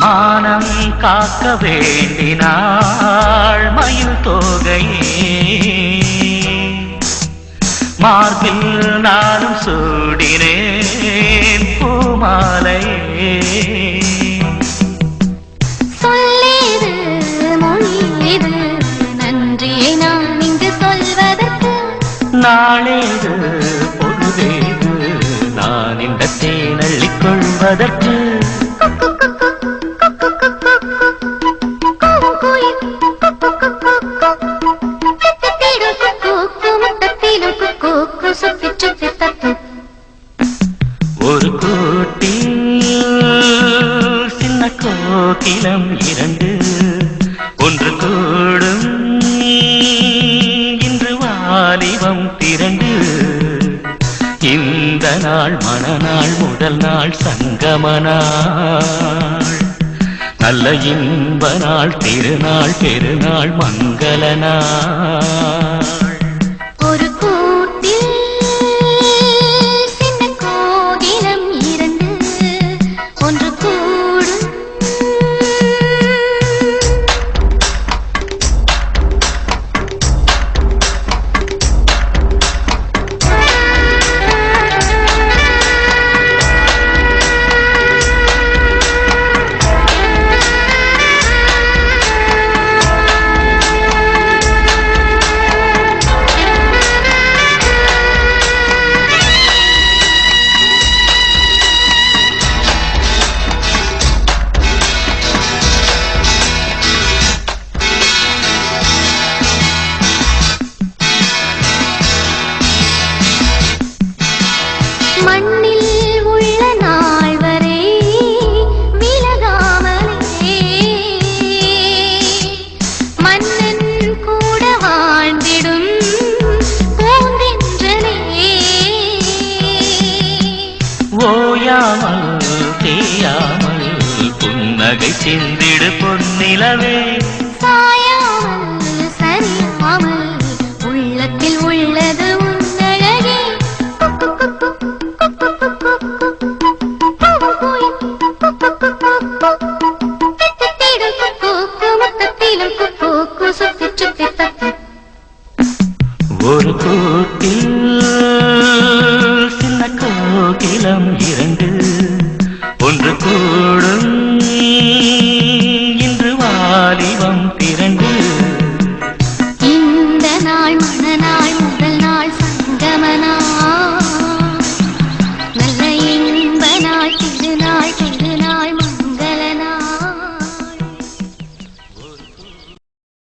மானம் காக்க வேண்டினாள் மயில் தோகையே மார்பில் நானும் சூடினேன் பூமாலையே சொல்லேது மொழியேது நன்றியே நான் இங்கு சொல்வதற்கு நாளேது பொழுதேது நான் இந்த தேனள்ளிக் கொள்வதற்கு ஒரு கூட்டில் சின்ன கோகிலம் இரண்டு ஒன்று கூடும் இன்று வாலிபம் திரண்டு இந்த நாள் மணநாள் முதல் நாள் சங்கம நாள் நல்ல இன்ப நாள் திருநாள் பெருநாள் மங்கள நாள் மண்ணில் உள்ள நாள் வரை விலகாமலே மன்னன் கூட வாழ்ந்திடும் பூந்தென்றலே ஓயாமல் தேயாமல் புன்னகை சிந்திடு பொன்னிலவே